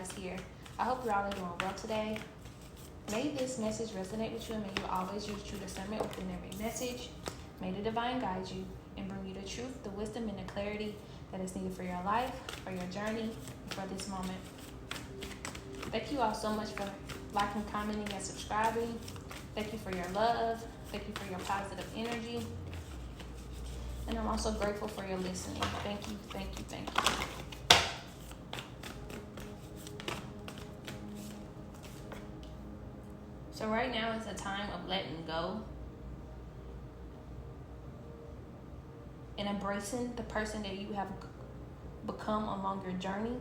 is here. I hope you're all doing well today. May this message resonate with you, and may you always use true discernment within every message. May the divine guide you and bring you the truth, the wisdom, and the clarity that is needed for your life, for your journey, and for this moment. Thank you all so much for liking, commenting, and subscribing. Thank you for your love. Thank you for your positive energy. And I'm also grateful for your listening. Thank you, thank you, thank you. So right now is a time of letting go and embracing the person that you have become along your journey.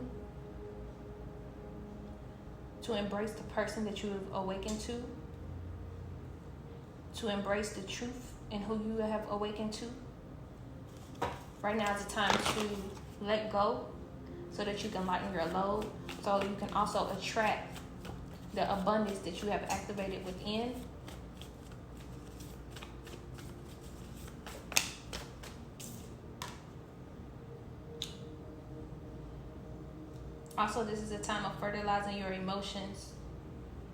To embrace the person that you have awakened to. To embrace the truth in who you have awakened to. Right now is a time to let go so that you can lighten your load, so you can also attract the abundance that you have activated within. Also, this is a time of fertilizing your emotions.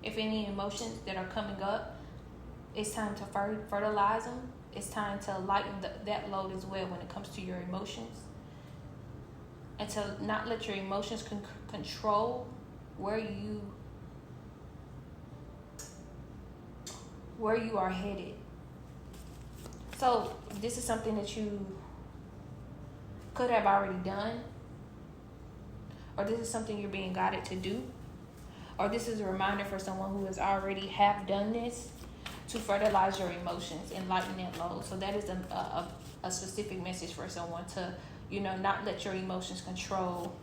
If any emotions that are coming up, it's time to fertilize them. It's time to lighten that load as well when it comes to your emotions. And to not let your emotions control where you are headed. So this is something that you could have already done, or this is something you're being guided to do, or this is a reminder for someone who has already have done this, to fertilize your emotions and lighten that load. So that is a specific message for someone to, not let your emotions control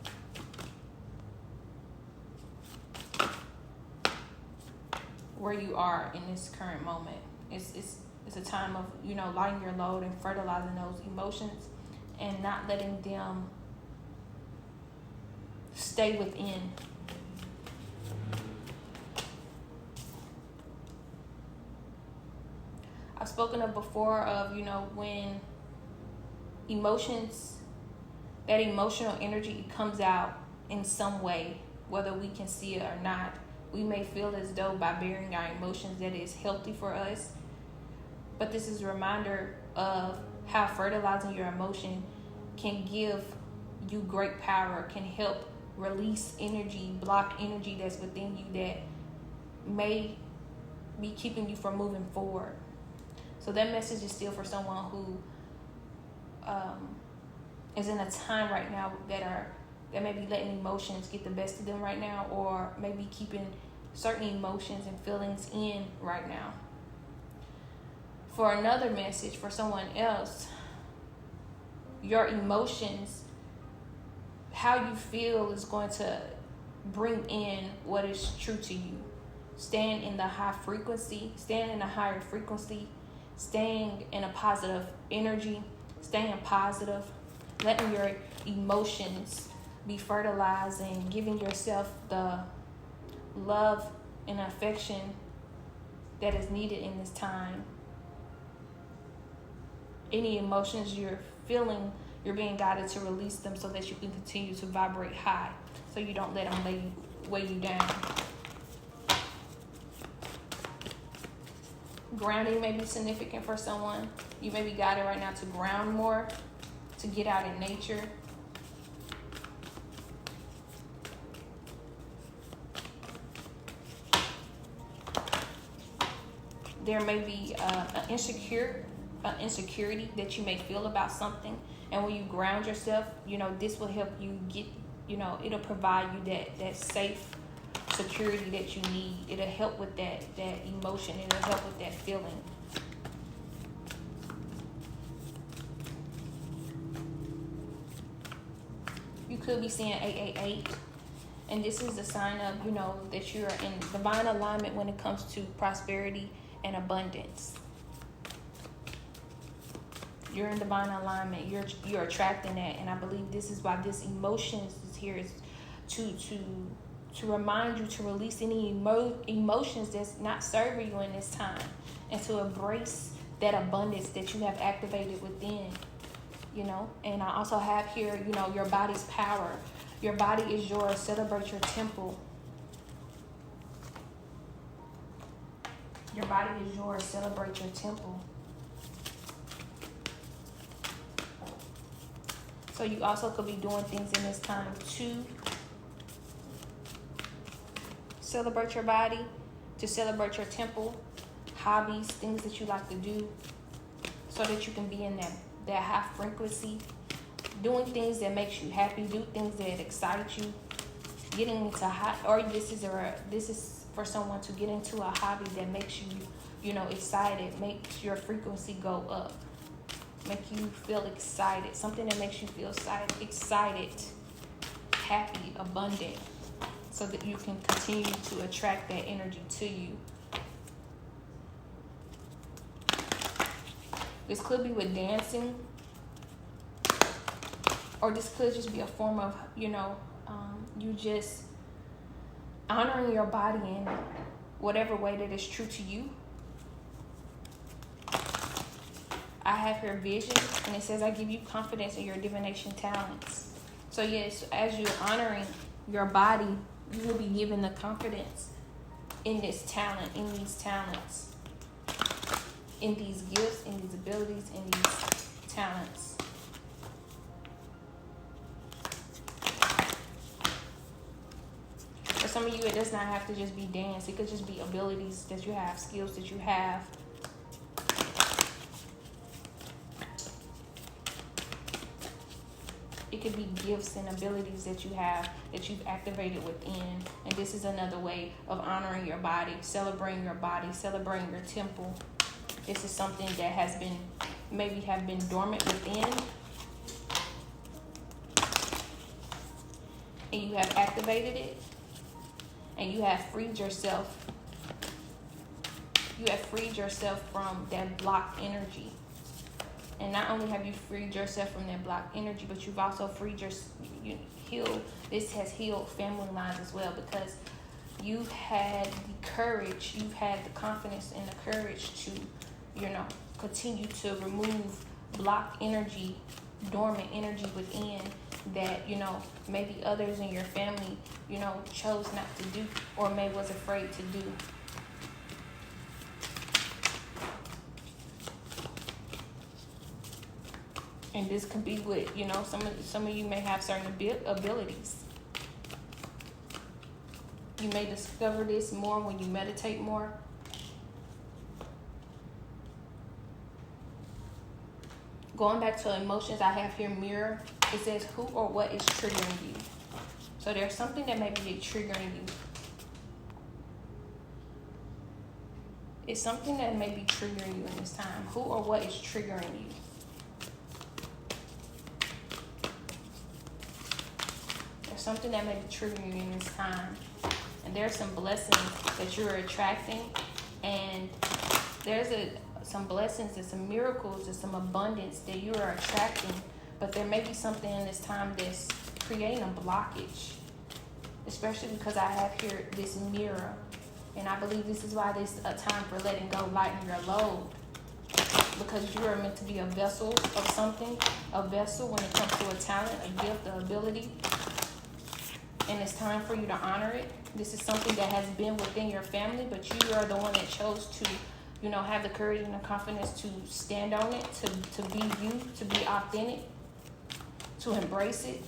where you are in this current moment. It's a time of, lightening your load and fertilizing those emotions and not letting them stay within. I've spoken of before of, when that emotional energy comes out in some way, whether we can see it or not. We may feel as though by bearing our emotions that is healthy for us. But this is a reminder of how fertilizing your emotion can give you great power, can help release energy, block energy that's within you that may be keeping you from moving forward. So that message is still for someone who is in a time right now that may be letting emotions get the best of them right now, or maybe keeping certain emotions and feelings in right now. For another message for someone else, your emotions, how you feel is going to bring in what is true to you. Staying in the high frequency, staying in a higher frequency, staying in a positive energy, staying positive, letting your emotions be fertilized and giving yourself the love and affection that is needed in this time. Any emotions you're feeling, you're being guided to release them so that you can continue to vibrate high, so you don't let them weigh you down. Grounding may be significant for someone. You may be guided right now to ground more, to get out in nature. There may be an insecurity that you may feel about something. And when you ground yourself, this will help you get, it'll provide you that safe security that you need. It'll help with that emotion. It'll help with that feeling. You could be seeing 888. And this is a sign of, that you're in divine alignment when it comes to prosperity and abundance. You're in divine alignment. You're attracting that. And I believe this is why this emotions is here, is to remind you to release any emotions that's not serving you in this time, and to embrace that abundance that you have activated within. And I also have here, your body's power. Your body is yours. Celebrate your temple. Your body is yours. Celebrate your temple. So you also could be doing things in this time to celebrate your body, to celebrate your temple, hobbies, things that you like to do, so that you can be in that high frequency, doing things that makes you happy, do things that excite you, getting into or this is for someone to get into a hobby that makes you excited, makes your frequency go up, make you feel excited, something that makes you feel excited, happy, abundant, so that you can continue to attract that energy to you. This could be with dancing, or this could just be a form of, you just honoring your body in whatever way that is true to you. I have here vision, and it says, I give you confidence in your divination talents. So yes, as you're honoring your body, you will be given the confidence in this talent, in these talents, in these gifts, in these abilities, in these talents. For some of you, it does not have to just be dance. It could just be abilities that you have, skills that you have. It could be gifts and abilities that you have, that you've activated within. And this is another way of honoring your body, celebrating your temple. This is something that has been, maybe have been dormant within, and you have activated it, and you have freed yourself. You have freed yourself from that blocked energy. And not only have you freed yourself from that blocked energy, but you've also healed. This has healed family lines as well, because you've had the courage, you've had the confidence and the courage to, continue to remove blocked energy, dormant energy within that, maybe others in your family, chose not to do, or maybe was afraid to do. And this could be with, some of you may have certain abilities. You may discover this more when you meditate more. Going back to emotions, I have here mirror. It says who or what is triggering you. So there's something that may be triggering you. It's something that may be triggering you in this time. Who or what is triggering you? There's something that may be triggering you in this time. And there's some blessings that you're attracting. And there's some blessings and some miracles and some abundance that you are attracting. But there may be something in this time that's creating a blockage. Especially because I have here this mirror. And I believe this is why this is a time for letting go, lighten your load. Because you are meant to be a vessel of something. A vessel when it comes to a talent, a gift, an ability. And it's time for you to honor it. This is something that has been within your family, but you are the one that chose to, have the courage and the confidence to stand on it, to be you, to be authentic, to embrace it.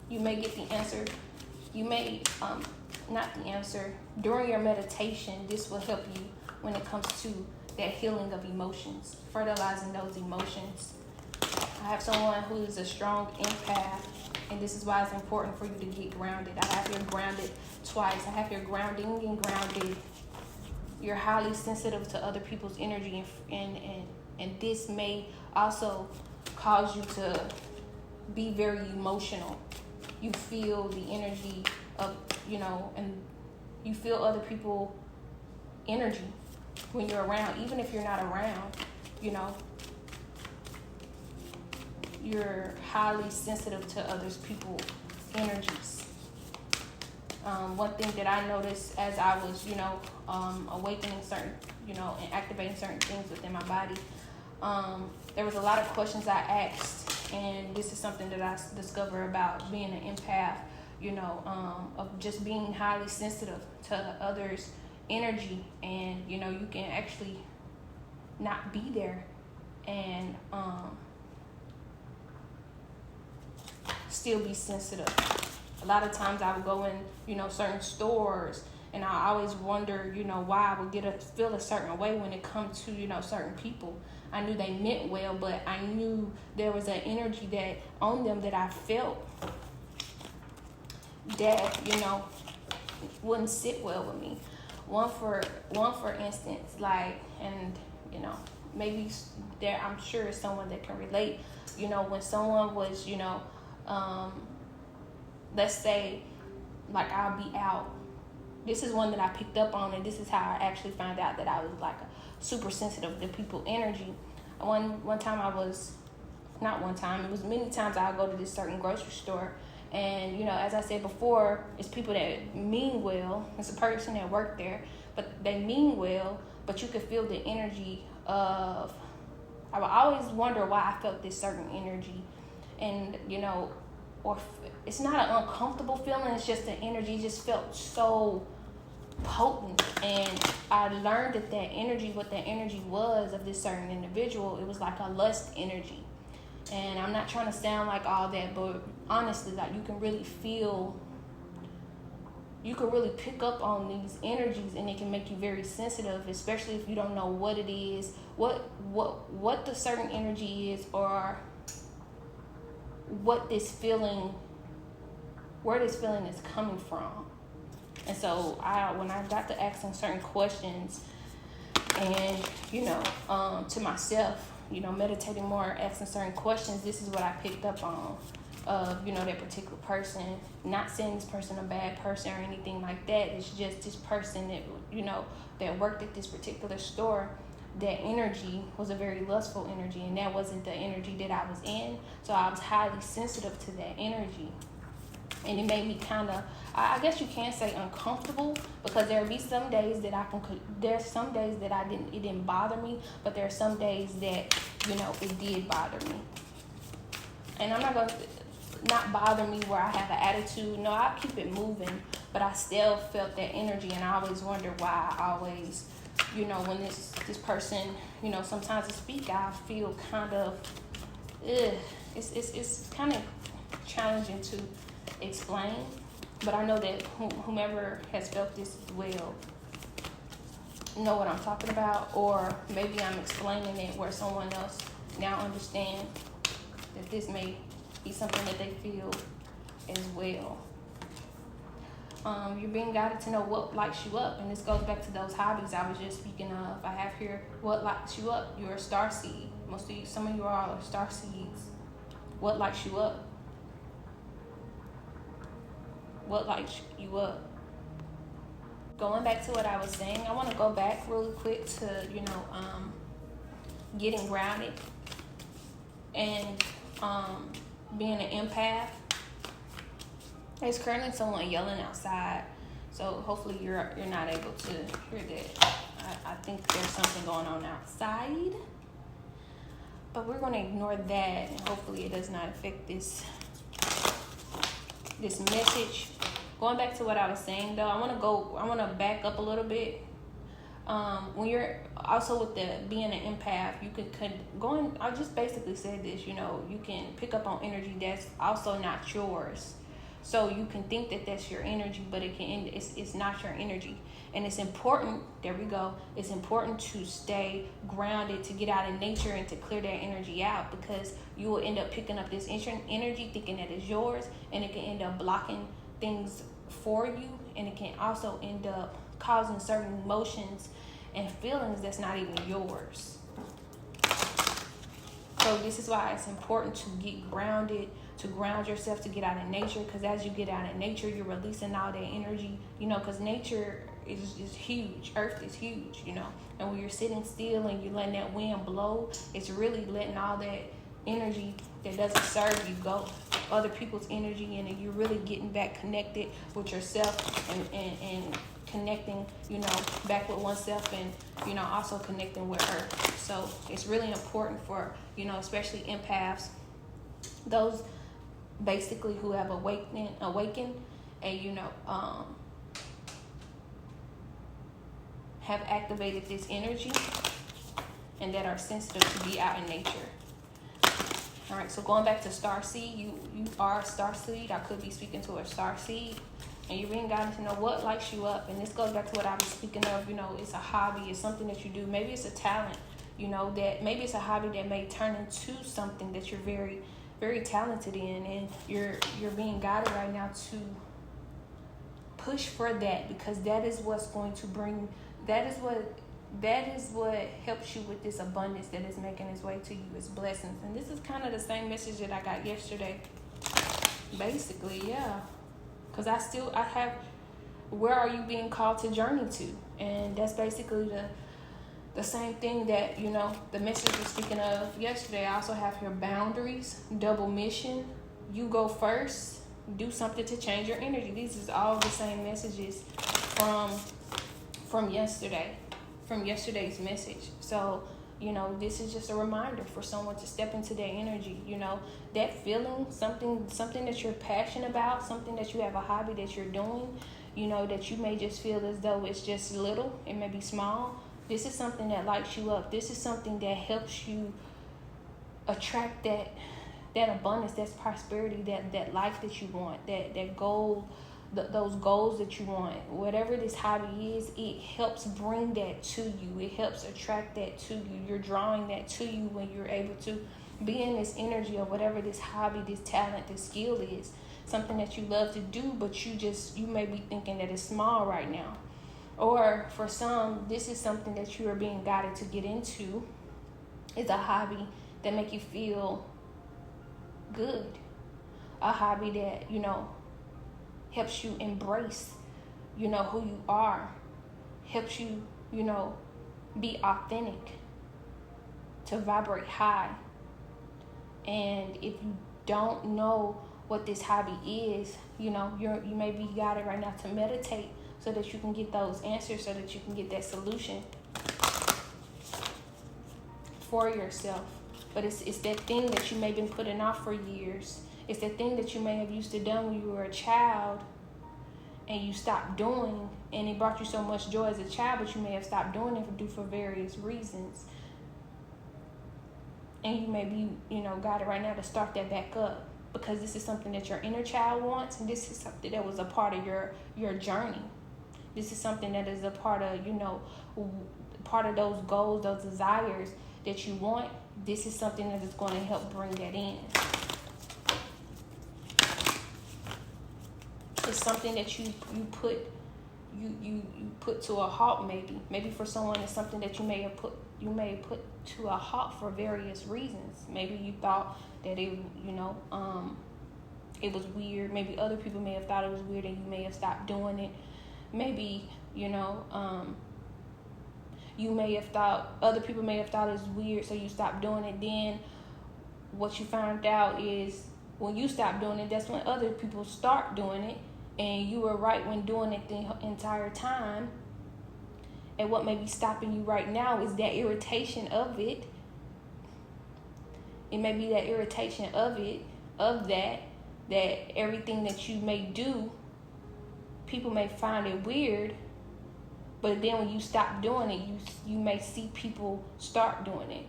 You may get the answer. You may, not the answer. During your meditation, this will help you when it comes to that healing of emotions, fertilizing those emotions. I have someone who is a strong empath, and this is why it's important for you to get grounded. I have you grounded twice. I have you grounding and grounded. You're highly sensitive to other people's energy, and this may also cause you to be very emotional. You feel the energy of, and you feel other people's energy when you're around, even if you're not around, you're highly sensitive to others people's energies. One thing that I noticed as I was, awakening certain, and activating certain things within my body, there was a lot of questions I asked And this is something that I discovered about being an empath, of just being highly sensitive to others' energy. And, you can actually not be there and still be sensitive. A lot of times I would go in, certain stores, and I always wonder, why I would feel a certain way when it comes to, certain people. I knew they meant well, but I knew there was an energy that on them that I felt that, wouldn't sit well with me. One for instance, like, and, maybe there, I'm sure someone that can relate, when someone was, let's say, like, I'll be out. This is one that I picked up on, and this is how I actually found out that I was like super sensitive to people's energy. One time I was, not one time, it was many times I would go to this certain grocery store, and as I said before, it's people that mean well. It's a person that worked there, but they mean well, but you could feel the energy of, I would always wonder why I felt this certain energy, and or it's not an uncomfortable feeling, it's just the energy just felt so potent. And I learned that energy, what that energy was of this certain individual, it was like a lust energy. And I'm not trying to sound like all that, but honestly, like, you can really pick up on these energies, and it can make you very sensitive, especially if you don't know what it is, what the certain energy is, or what this feeling, where this feeling is coming from. And so when I got to asking certain questions, and to myself, meditating more, asking certain questions, this is what I picked up on of that particular person. Not saying this person a bad person or anything like that. It's just this person that that worked at this particular store, that energy was a very lustful energy, and that wasn't the energy that I was in. So I was highly sensitive to that energy, and it made me kind of, I guess you can say, uncomfortable, because there'll be some days that there's some days that it didn't bother me, but there are some days that it did bother me. And I'm not going to, not bother me where I have an attitude. No, I'll keep it moving, but I still felt that energy, and I always wonder why I always, when this person, sometimes I speak, I feel kind of, it's kind of challenging to explain, but I know that whomever has felt this as well know what I'm talking about, or maybe I'm explaining it where someone else now understand that this may be something that they feel as well. You're being guided to know what lights you up, and this goes back to those hobbies I was just speaking of. I have here, what lights you up? You're a star seed. Some of you all are star seeds. What lights you up? What lights you up? Going back to what I was saying, I want to go back really quick to getting grounded and being an empath. There's currently someone yelling outside, so hopefully you're not able to hear that. I think there's something going on outside, but we're going to ignore that, and hopefully it does not affect this message. Going back to what I was saying, though, I want to back up a little bit. When you're also with being an empath, you I just basically said this, you can pick up on energy that's also not yours. So you can think that that's your energy, but it's not your energy. And it's important, there we go, it's important to stay grounded, to get out in nature and to clear that energy out, because you will end up picking up this energy thinking that it's yours, and it can end up blocking things for you, and it can also end up causing certain emotions and feelings that's not even yours. So this is why it's important to get grounded, to ground yourself, to get out in nature, because as you get out in nature, you're releasing all that energy, because nature is huge. Earth is huge, and when you're sitting still and you're letting that wind blow, it's really letting all that energy that doesn't serve you go, other people's energy, and you're really getting back connected with yourself and connecting, back with oneself, and, also connecting with Earth. So it's really important for, especially empaths, Those basically who have awakened and have activated this energy and that are sensitive to be out in nature. All right, so going back to starseed, you are a starseed. I could be speaking to a starseed, and you're being guided to know what lights you up. And this goes back to what I was speaking of. It's a hobby, it's something that you do. Maybe it's a talent. That maybe it's a hobby that may turn into something that you're very, very talented in, and you're being guided right now to push for that, because that is what's going to bring. That is what helps you with this abundance that is making its way to you. It's blessings. And this is kind of the same message that I got yesterday. Basically, yeah. Because I have, where are you being called to journey to? And that's basically the same thing that, the message we're speaking of yesterday. I also have here boundaries, double mission. You go first. Do something to change your energy. These is all the same messages from yesterday. From yesterday's message. So, this is just a reminder for someone to step into their energy. That feeling, something that you're passionate about, something that you have a hobby that you're doing, that you may just feel as though it's just little, it may be small. This is something that lights you up. This is something that helps you attract that abundance, that prosperity, that life that you want, that goal, those goals that you want. Whatever this hobby is, it helps bring that to you. It helps attract that to you. You're drawing that to you when you're able to be in this energy of whatever this hobby, this talent, this skill is. Something that you love to do, but you may be thinking that it's small right now. Or for some, this is something that you are being guided to get into. It's a hobby that make you feel good. A hobby that, helps you embrace, who you are. Helps you, be authentic. To vibrate high. And if you don't know what this hobby is, you may be guided right now to meditate so that you can get those answers, so that you can get that solution for yourself. But it's that thing that you may have been putting off for years. It's that thing that you may have used to done when you were a child and you stopped doing, and it brought you so much joy as a child, but you may have stopped doing it for various reasons. And you may be, guided right now to start that back up, because this is something that your inner child wants, and this is something that was a part of your journey. This is something that is a part of, part of those goals, those desires that you want. This is something that is going to help bring that in. It's something that you put to a halt. Maybe for someone it's something that you may put to a halt for various reasons. Maybe you thought that it was weird. Maybe other people may have thought it was weird and you may have stopped doing it. Maybe you may have thought, other people may have thought it was weird, so you stopped doing it. Then what you found out is when you stop doing it, that's when other people start doing it. And you were right when doing it the entire time. And what may be stopping you right now is that irritation of it. It may be that irritation of that everything that you may do, people may find it weird. But then when you stop doing it, you may see people start doing it.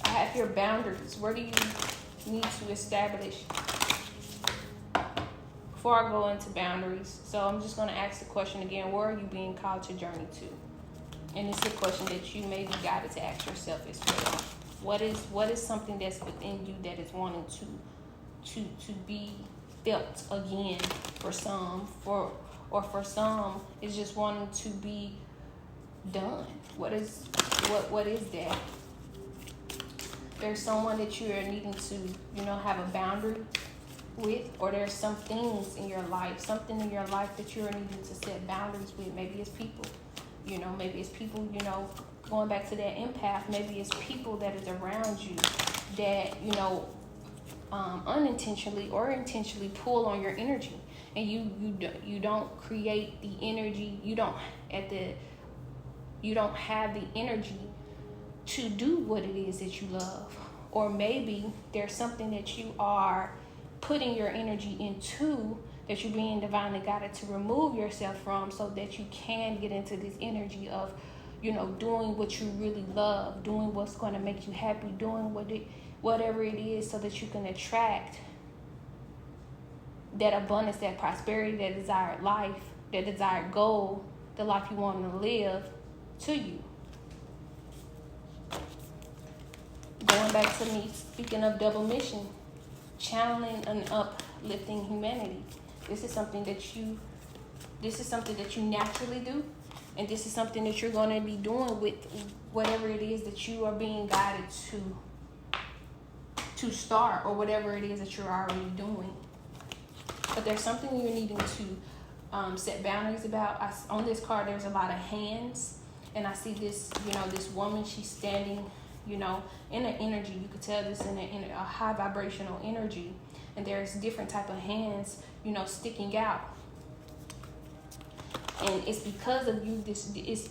I have your boundaries. Where do you need to establish? Before I go into boundaries, so I'm just going to ask the question again. Where are you being called to journey to? And it's a question that you may be guided to ask yourself as well. What is something that's within you that is wanting to be felt again for some, or for some is just wanting to be done. What is that? There's someone that you are needing to, have a boundary with, or there's some things in your life, something in your life that you're needing to set boundaries with. Maybe it's people, maybe it's people, going back to that empath, maybe it's people that is around you that, unintentionally or intentionally pull on your energy, and you don't create the energy, you don't have the energy to do what it is that you love. Or maybe there's something that you are putting your energy into that you're being divinely guided to remove yourself from, so that you can get into this energy of, doing what you really love, doing what's going to make you happy, doing whatever it is, so that you can attract that abundance, that prosperity, that desired life, that desired goal, the life you want to live to you. Going back to me speaking of double mission, channeling and uplifting humanity. This is something that you naturally do, and this is something that you're going to be doing with whatever it is that you are being guided to start, or whatever it is that you're already doing. But there's something you're needing to set boundaries about. On this card, there's a lot of hands, and I see this, this woman. She's standing, in an energy. You could tell this in a high vibrational energy, and there's different type of hands, sticking out. And it's because of you.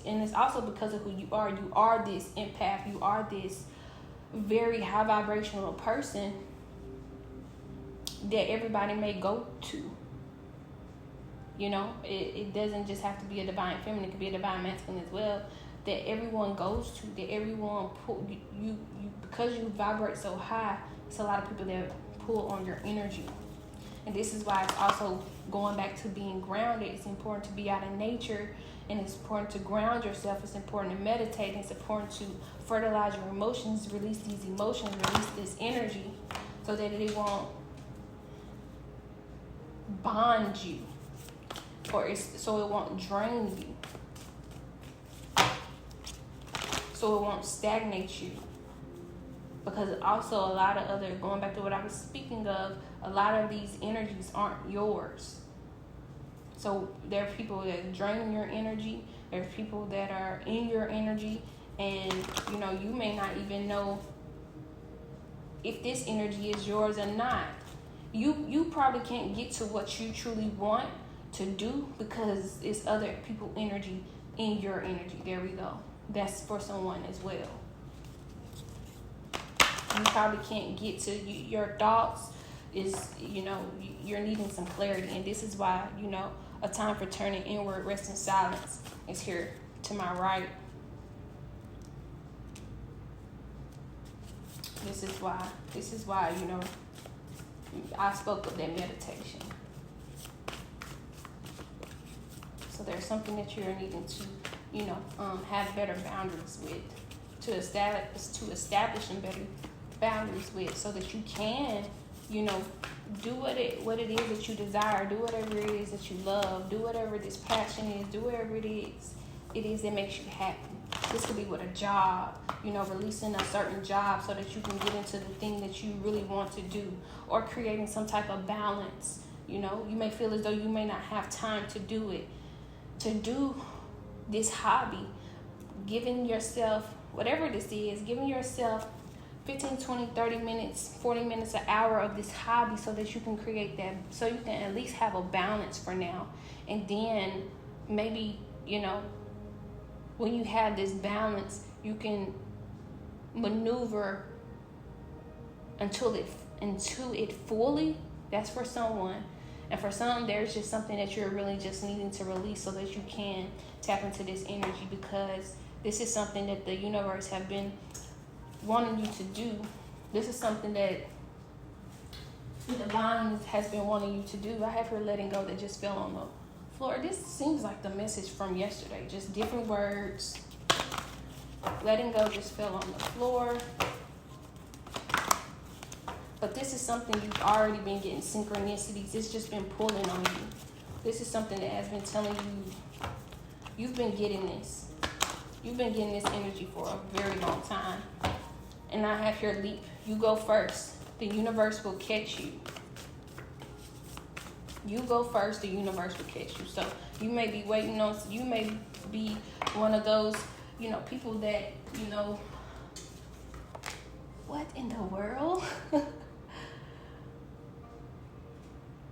And it's also because of who you are. You are this empath. You are this very high vibrational person that everybody may go to. It doesn't just have to be a divine feminine. It could be a divine masculine as well, that everyone goes to, that everyone you because you vibrate so high. It's a lot of people that pull on your energy. And this is why it's also going back to being grounded. It's important to be out in nature, and it's important to ground yourself. It's important to meditate. It's important to fertilize your emotions, release these emotions, release this energy, so that it won't bond you, so it won't drain you, so it won't stagnate you. Because also a lot of other, going back to what I was speaking of, a lot of these energies aren't yours. So there are people that drain your energy. There are people that are in your energy, and you may not even know if this energy is yours or not. You probably can't get to what you truly want to do because it's other people's energy in your energy. There we go. That's for someone as well. You probably can't get to your thoughts. Is you're needing some clarity, and this is why a time for turning inward, rest in silence is here to my right. This is why I spoke of that meditation. So there's something that you're needing to have better boundaries with, to establish some better boundaries with, so that you can do what it is that you desire, do whatever it is that you love, do whatever this passion is, do whatever it is that makes you happy. This could be with a job, releasing a certain job so that you can get into the thing that you really want to do, or creating some type of balance. You may feel as though you may not have time to do it, to do this hobby, giving yourself, whatever this is, giving yourself 15, 20, 30 minutes, 40 minutes, an hour of this hobby, so that you can create that, so you can at least have a balance for now. And then maybe, when you have this balance, you can maneuver until it fully. That's for someone. And for some, there's just something that you're really just needing to release, so that you can tap into this energy, because this is something that the universe have been wanting you to do. This is something that the divine has been wanting you to do. I have her letting go that just fell on the floor. This seems like the message from yesterday, just different words. Letting go just fell on the floor. But this is something you've already been getting synchronicities. It's just been pulling on you. This is something that has been telling you, you've been getting this. You've been getting this energy for a very long time. And I have your leap. You go first. The universe will catch you. You go first, the universe will catch you. So you may be waiting on, you may be one of those, people that, what in the world?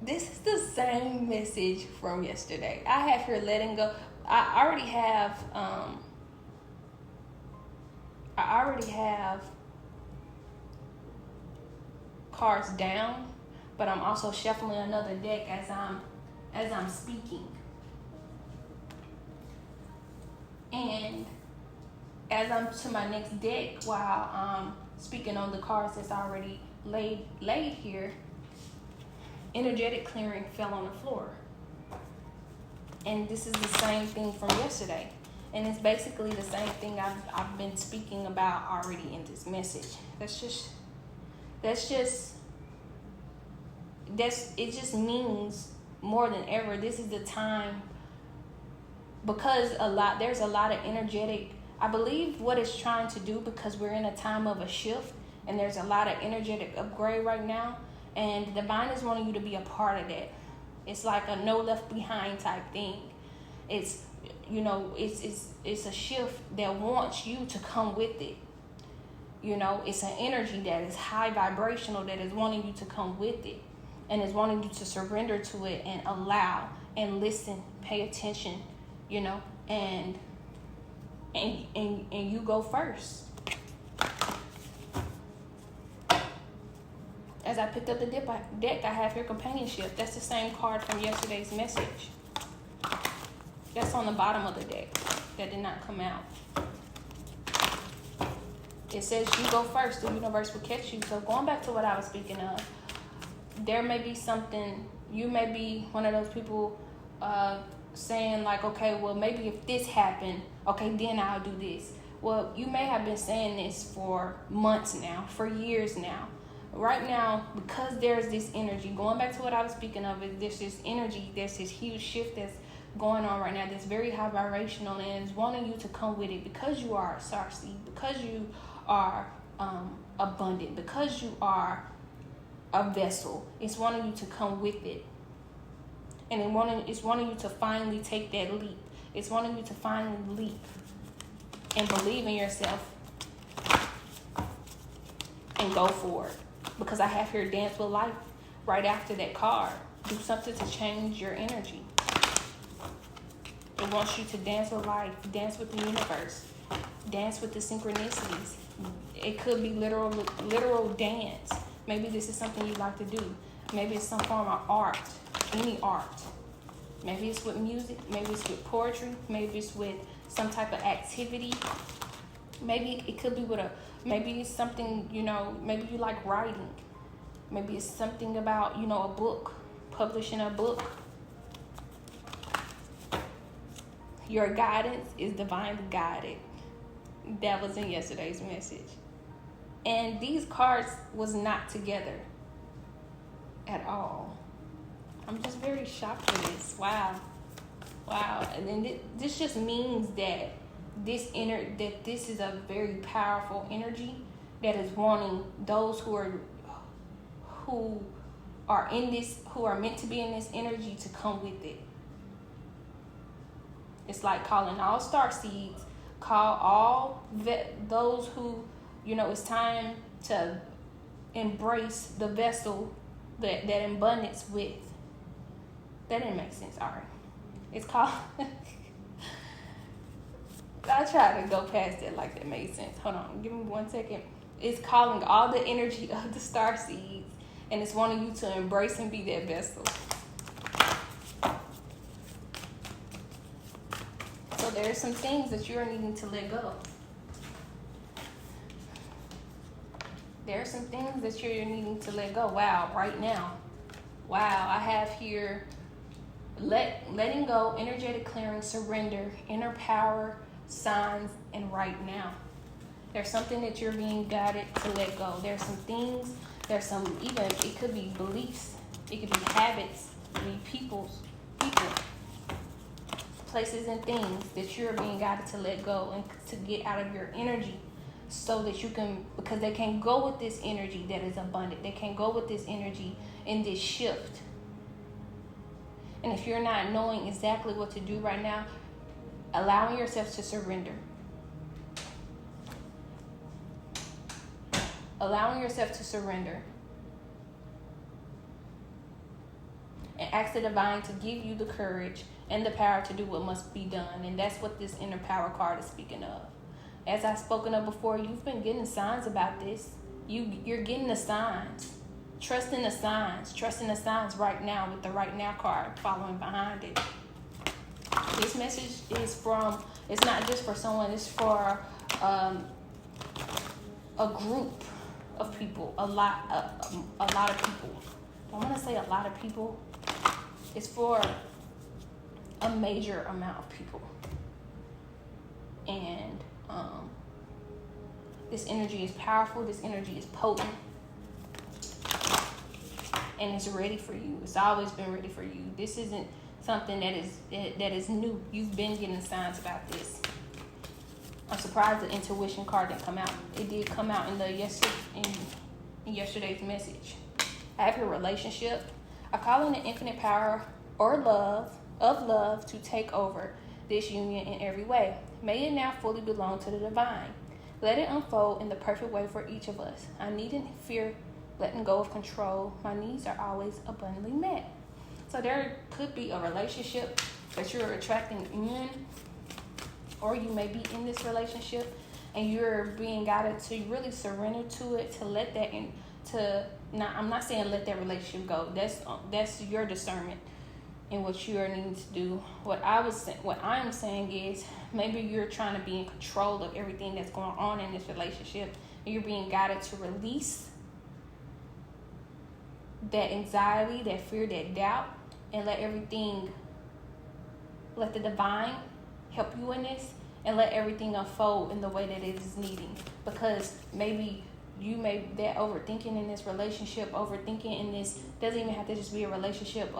This is the same message from yesterday. I have here letting go. I already have I already have cards down, but I'm also shuffling another deck as I'm speaking. And as I'm to my next deck while I'm speaking on the cards that's already laid here, energetic clearing fell on the floor. And this is the same thing from yesterday. And it's basically the same thing I've been speaking about already in this message. It just means more than ever, this is the time, because there's a lot of energetic, I believe what it's trying to do, because we're in a time of a shift and there's a lot of energetic upgrade right now, and the divine is wanting you to be a part of that. It's like a no left behind type thing. It's, it's a shift that wants you to come with it. It's an energy that is high vibrational that is wanting you to come with it, and is wanting you to surrender to it and allow and listen, pay attention, and you go first. As I picked up the deck, I have here companionship. That's the same card from yesterday's message. That's on the bottom of the deck. That did not come out. It says you go first, the universe will catch you. So going back to what I was speaking of, there may be something, you may be one of those people saying like, okay, well, maybe if this happened, okay, then I'll do this. Well, you may have been saying this for months now, for years now. Right now, because there's this energy, going back to what I was speaking of, there's this energy, there's this huge shift that's going on right now that's very high vibrational, and is wanting you to come with it, because you are a star seed, because you are abundant, because you are a vessel. It's wanting you to come with it, and it's wanting you to finally take that leap. It's wanting you to finally leap and believe in yourself and go for it. Because I have here dance with life right after that card. Do something to change your energy. It wants you to dance with life, dance with the universe, dance with the synchronicities. It could be literal dance. Maybe this is something you like to do. Maybe it's some form of art, any art. Maybe it's with music, maybe it's with poetry, maybe it's with some type of activity. Maybe it could be maybe it's something, maybe you like writing. Maybe it's something about, a book, publishing a book. Your guidance is divinely guided. That was in yesterday's message. And these cards was not together at all. I'm just very shocked for this. Wow. And then this just means that this is a very powerful energy that is wanting those who are meant to be in this energy to come with it. It's like calling all star seeds, call all those who, it's time to embrace the vessel that abundance with. That didn't make sense. All right. It's called... I tried to go past it like that made sense. Hold on. Give me 1 second. It's calling all the energy of the star seeds, and it's wanting you to embrace and be that vessel. So there are some things that you're needing to let go. There are some things that you're needing to let go. Wow, right now. Wow, I have here letting go, energetic clearing, surrender, inner power, signs, and right now. There's something that you're being guided to let go. There's some things, it could be beliefs, it could be habits, it could be people, places and things that you're being guided to let go and to get out of your energy, so that you can, because they can't go with this energy that is abundant. They can't go with this energy in this shift. And if you're not knowing exactly what to do right now, allowing yourself to surrender. Allowing yourself to surrender. And ask the divine to give you the courage and the power to do what must be done. And that's what this inner power card is speaking of. As I've spoken of before, you've been getting signs about this. You're getting the signs. Trusting the signs. Trusting the signs right now with the right now card following behind it. This message is from, it's not just for someone, it's for a group of people, a lot of people. I want to say a lot of people. It's for a major amount of people. And this energy is powerful. This energy is potent. And it's ready for you. It's always been ready for you. This isn't something that is new. You've been getting signs about this. I'm surprised the intuition card didn't come out. It did come out in yesterday's message. I have your relationship. I call in the infinite power or love to take over this union in every way. May it now fully belong to the divine. Let it unfold in the perfect way for each of us. I needn't fear letting go of control. My needs are always abundantly met. So there could be a relationship that you're attracting in, or you may be in this relationship and you're being guided to really surrender to it, to let that in, I'm not saying let that relationship go. That's your discernment and what you are needing to do. What I'm saying is maybe you're trying to be in control of everything that's going on in this relationship, and you're being guided to release that anxiety, that fear, that doubt, and let the divine help you in this, and let everything unfold in the way that it is needing. Because maybe that overthinking in this relationship, overthinking in this doesn't even have to just be a relationship,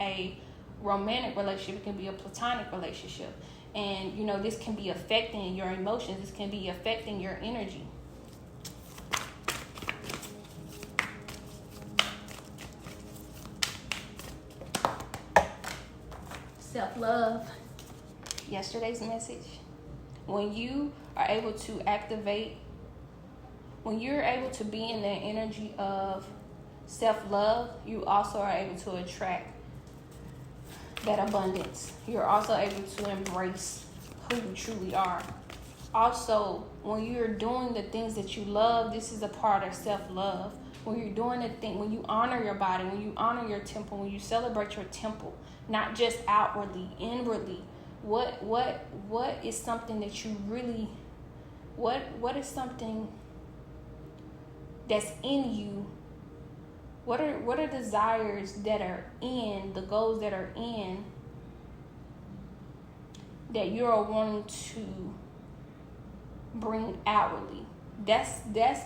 a romantic relationship. It can be a platonic relationship, and this can be affecting your emotions. This can be affecting your energy. Self-love. Yesterday's message. When you are able to when you're able to be in the energy of self-love, you also are able to attract that abundance. You're also able to embrace who you truly are. Also, when you're doing the things that you love, this is a part of self-love. When you're doing when you honor your body, when you honor your temple, when you celebrate your temple, not just outwardly, inwardly. What is something that you really, what is something that's in you? What are desires that are in, the goals that are in, that you're wanting to bring outwardly? That's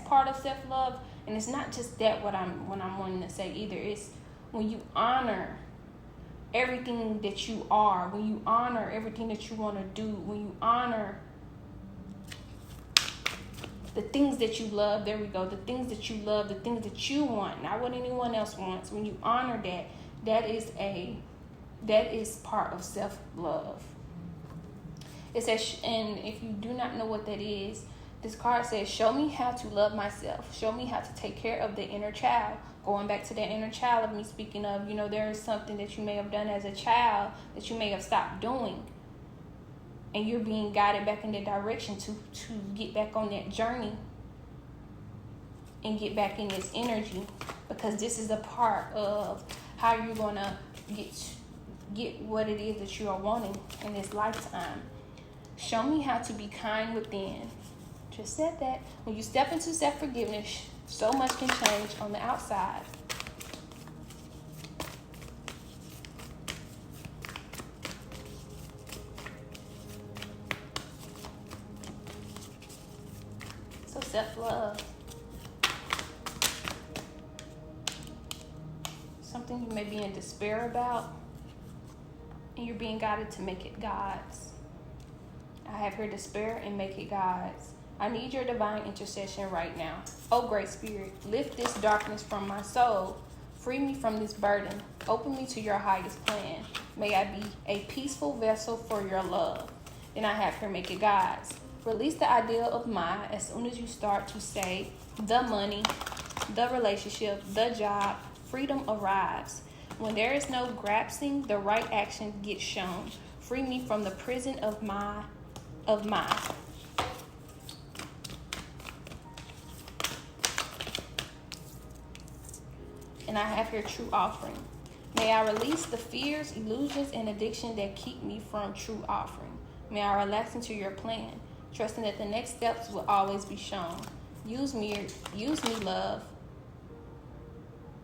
part of self-love. And it's not just that what I'm wanting to say either. It's when you honor everything that you are, when you honor everything that you want to do, when you honor the things that you love, there we go, the things that you love, the things that you want, not what anyone else wants. When you honor that is part of self-love. It says, and if you do not know what that is, this card says, show me how to love myself. Show me how to take care of the inner child. Going back to that inner child of me speaking of, there is something that you may have done as a child that you may have stopped doing. And you're being guided back in that direction to get back on that journey and get back in this energy. Because this is a part of how you're going to get what it is that you are wanting in this lifetime. Show me how to be kind within. Just said that. When you step into self-forgiveness, so much can change on the outside. So self-love. Something you may be in despair about, and you're being guided to make it God's. I have here despair and make it God's. I need your divine intercession right now. Oh, great spirit, lift this darkness from my soul. Free me from this burden. Open me to your highest plan. May I be a peaceful vessel for your love. Then I have here make it God's. Release the idea of mine as soon as you start to say the money, the relationship, the job. Freedom arrives. When there is no grasping, the right action gets shown. Free me from the prison of my. And I have here true offering. May I release the fears, illusions, and addiction that keep me from true offering. May I relax into your plan, trusting that the next steps will always be shown. Use me, love.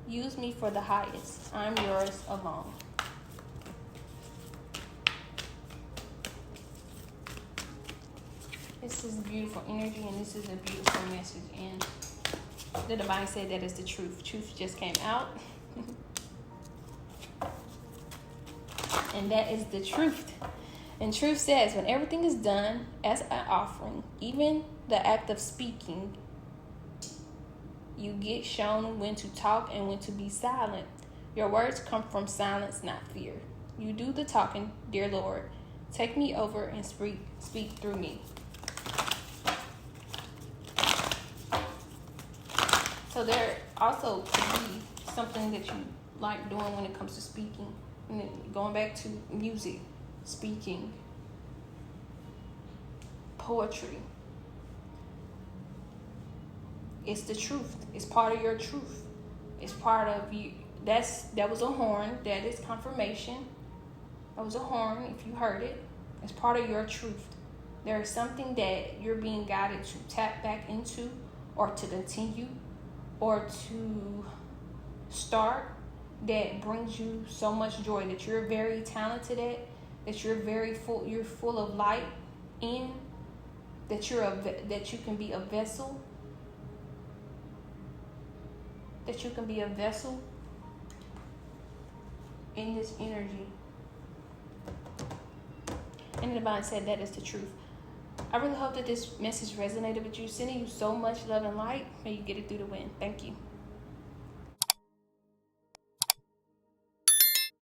Use me for the highest. I'm yours alone. This is beautiful energy, and this is a beautiful message. And the divine said that is the truth. Truth just came out. And that is the truth. And truth says, when everything is done as an offering, even the act of speaking, you get shown when to talk and when to be silent. Your words come from silence, not fear. You do the talking, dear Lord. Take me over and speak through me. So there also could be something that you like doing when it comes to speaking. And then going back to music, speaking, poetry. It's the truth. It's part of your truth. It's part of you. That was a horn. That is confirmation. That was a horn. If you heard it, it's part of your truth. There is something that you're being guided to tap back into, or to continue, or to start, that brings you so much joy, that you're very talented at, that you're full of light in, that you can be a vessel, that you can be a vessel in this energy. And the divine said that is the truth. I really hope that this message resonated with you. Sending you so much love and light. May you get it through the wind. Thank you.